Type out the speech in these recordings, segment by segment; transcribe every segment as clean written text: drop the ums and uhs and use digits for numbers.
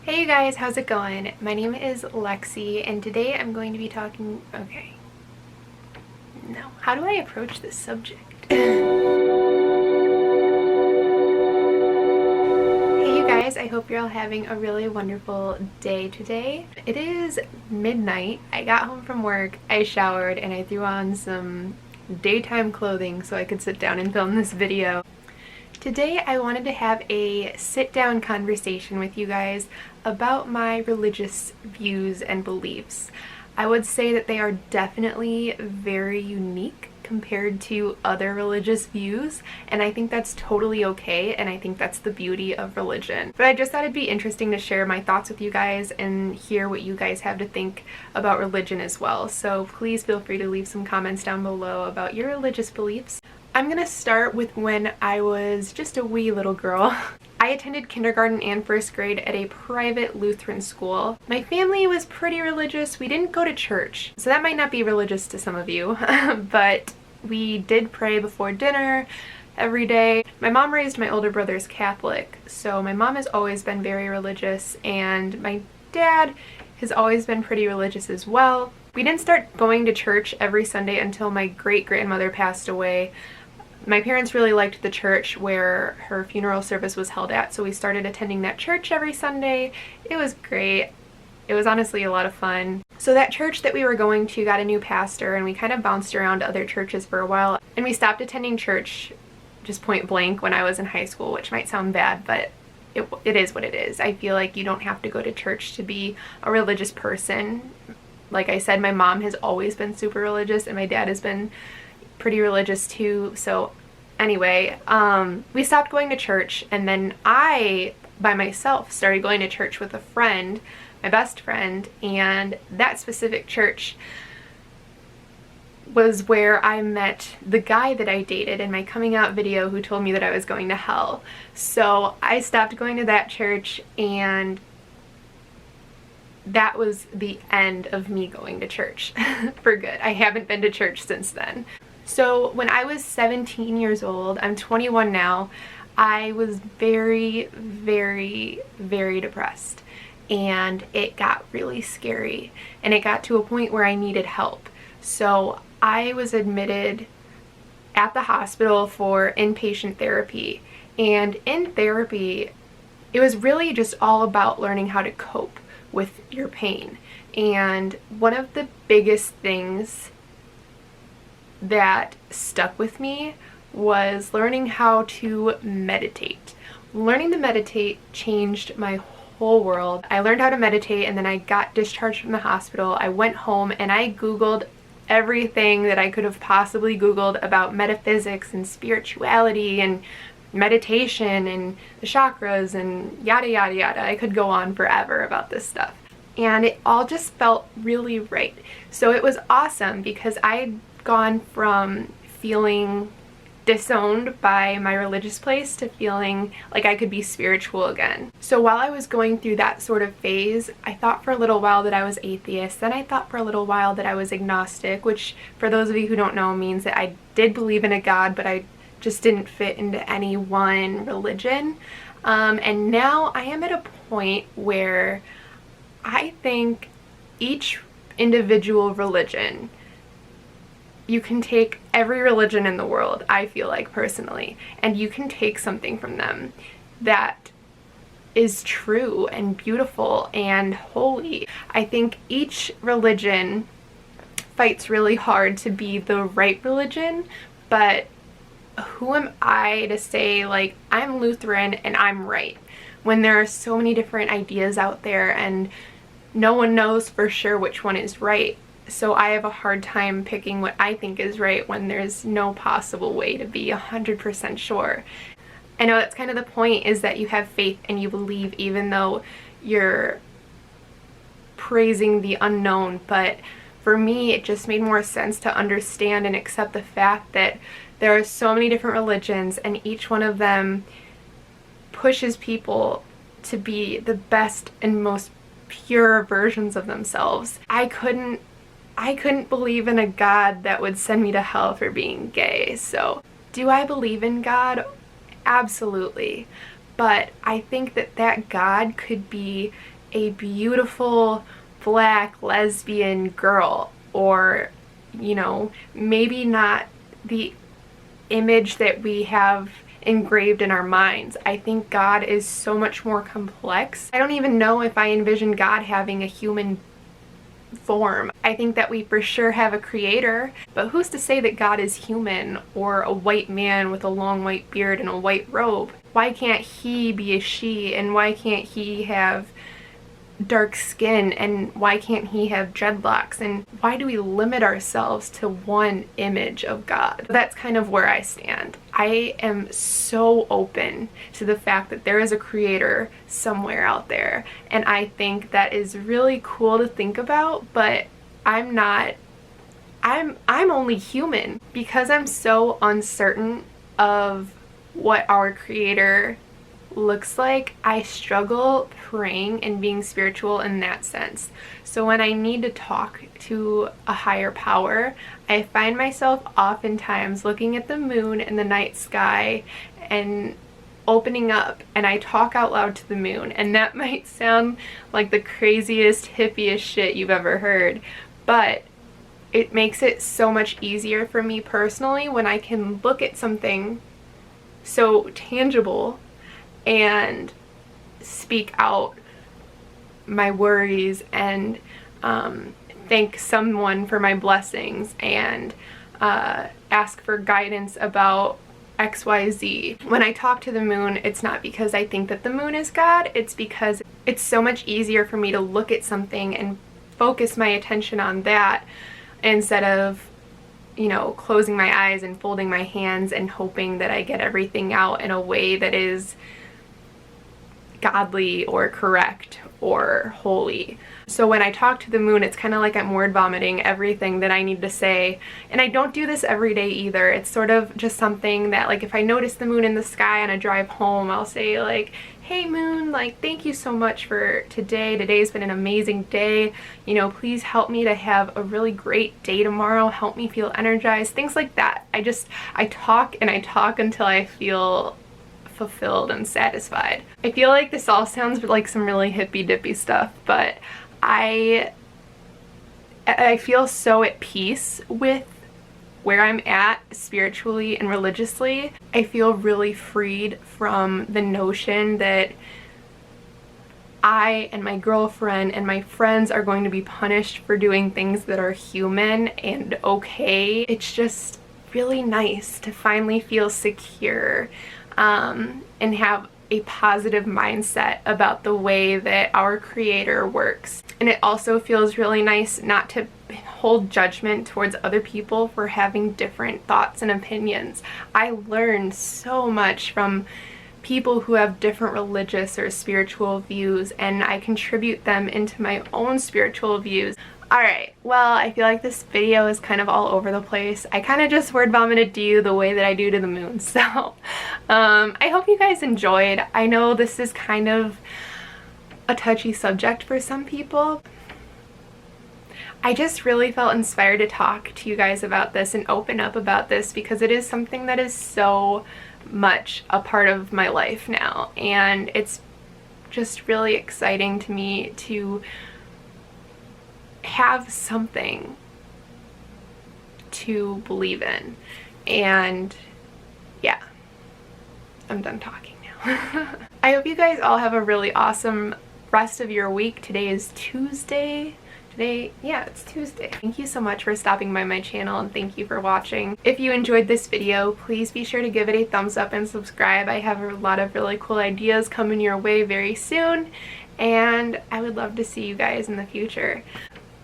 Hey you guys, how's it going? My name is Lexi and today I'm going to be talking, how do I approach this subject? Hey you guys, I hope you're all having a really wonderful day today. It is midnight. I got home from work, I showered, and I threw on some daytime clothing so I could sit down and film this video. Today I wanted to have a sit-down conversation with you guys about my religious views and beliefs. I would say that they are definitely very unique compared to other religious views, and I think that's totally okay, and I think that's the beauty of religion. But I just thought it'd be interesting to share my thoughts with you guys and hear what you guys have to think about religion as well. So please feel free to leave some comments down below about your religious beliefs. I'm gonna start with when I was just a wee little girl. I attended kindergarten and first grade at a private Lutheran school. My family was pretty religious. We didn't go to church, so that might not be religious to some of you, but we did pray before dinner every day. My mom raised my older brothers Catholic, so my mom has always been very religious, and my dad has always been pretty religious as well. We didn't start going to church every Sunday until my great-grandmother passed away. My parents really liked the church where her funeral service was held at, so we started attending that church every Sunday. It was great. It was honestly a lot of fun. So that church that we were going to got a new pastor, and we kind of bounced around to other churches for a while, and we stopped attending church just point blank when I was in high school, which might sound bad, but it is what it is. I feel like you don't have to go to church to be a religious person. Like I said, my mom has always been super religious, and my dad has been pretty religious too. So anyway, we stopped going to church, and then I by myself started going to church with a friend, my best friend, and that specific church was where I met the guy that I dated in my coming out video who told me that I was going to hell. So I stopped going to that church, and that was the end of me going to church for good. I haven't been to church since then. So when I was 17 years old, I'm 21 now, I was very, very, very depressed, and it got really scary, and it got to a point where I needed help. So I was admitted at the hospital for inpatient therapy, and in therapy, it was really just all about learning how to cope with your pain. And one of the biggest things that stuck with me was learning how to meditate. Learning to meditate changed my whole world. I learned how to meditate, and then I got discharged from the hospital. I went home and I Googled everything that I could have possibly Googled about metaphysics and spirituality and meditation and the chakras and yada yada yada. I could go on forever about this stuff. And it all just felt really right. So it was awesome because I'd gone from feeling disowned by my religious place to feeling like I could be spiritual again. So while I was going through that sort of phase, I thought for a little while that I was atheist. Then I thought for a little while that I was agnostic, which for those of you who don't know means that I did believe in a God, but I just didn't fit into any one religion. And now I am at a point where I think each individual religion, you can take every religion in the world, I feel like personally, and you can take something from them that is true and beautiful and holy. I think each religion fights really hard to be the right religion, but who am I to say, like, I'm Lutheran and I'm right, when there are so many different ideas out there and no one knows for sure which one is right. So I have a hard time picking what I think is right when there's no possible way to be 100% sure. I know that's kind of the point, is that you have faith and you believe even though you're praising the unknown, but for me it just made more sense to understand and accept the fact that there are so many different religions and each one of them pushes people to be the best and most pure versions of themselves. I couldn't believe in a God that would send me to hell for being gay. So do I believe in God? Absolutely. But I think that that God could be a beautiful black lesbian girl, or, you know, maybe not the image that we have engraved in our minds. I think God is so much more complex. I don't even know if I envision God having a human form. I think that we for sure have a creator, but who's to say that God is human, or a white man with a long white beard and a white robe? Why can't he be a she, and why can't he have dark skin, and why can't he have dreadlocks, and why do we limit ourselves to one image of God? That's kind of where I stand. I am so open to the fact that there is a creator somewhere out there, and I think that is really cool to think about, but I'm only human. Because I'm so uncertain of what our creator looks like, I struggle praying and being spiritual in that sense. So when I need to talk to a higher power, I find myself oftentimes looking at the moon and the night sky and opening up, and I talk out loud to the moon. And that might sound like the craziest, hippiest shit you've ever heard, but it makes it so much easier for me personally when I can look at something so tangible and speak out my worries and thank someone for my blessings and ask for guidance about XYZ. When I talk to the moon, it's not because I think that the moon is God, it's because it's so much easier for me to look at something and focus my attention on that instead of, you know, closing my eyes and folding my hands and hoping that I get everything out in a way that is godly or correct or holy. So when I talk to the moon, it's kind of like I'm word vomiting everything that I need to say. And I don't do this every day either. It's sort of just something that, like, if I notice the moon in the sky on a drive home, I'll say like, hey moon, like, thank you so much for today. Today's been an amazing day. You know, please help me to have a really great day tomorrow. Help me feel energized. Things like that. I talk and I talk until I feel fulfilled and satisfied. I feel like this all sounds like some really hippy dippy stuff, but I feel so at peace with where I'm at spiritually and religiously. I feel really freed from the notion that I and my girlfriend and my friends are going to be punished for doing things that are human and okay. It's just really nice to finally feel secure and have a positive mindset about the way that our creator works. And it also feels really nice not to hold judgment towards other people for having different thoughts and opinions. I learned so much from people who have different religious or spiritual views, and I contribute them into my own spiritual views. Alright, well, I feel like this video is kind of all over the place. I kind of just word vomited to you the way that I do to the moon, so I hope you guys enjoyed. I know this is kind of a touchy subject for some people. I just really felt inspired to talk to you guys about this and open up about this because it is something that is so much a part of my life now, and it's just really exciting to me to have something to believe in. And yeah, I'm done talking now. I hope you guys all have a really awesome rest of your week. Today is Tuesday. Yeah, it's Tuesday. Thank you so much for stopping by my channel, and thank you for watching. If you enjoyed this video, please be sure to give it a thumbs up and subscribe. I have a lot of really cool ideas coming your way very soon, and I would love to see you guys in the future.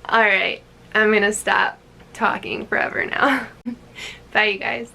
Alright, I'm gonna stop talking forever now. Bye, you guys.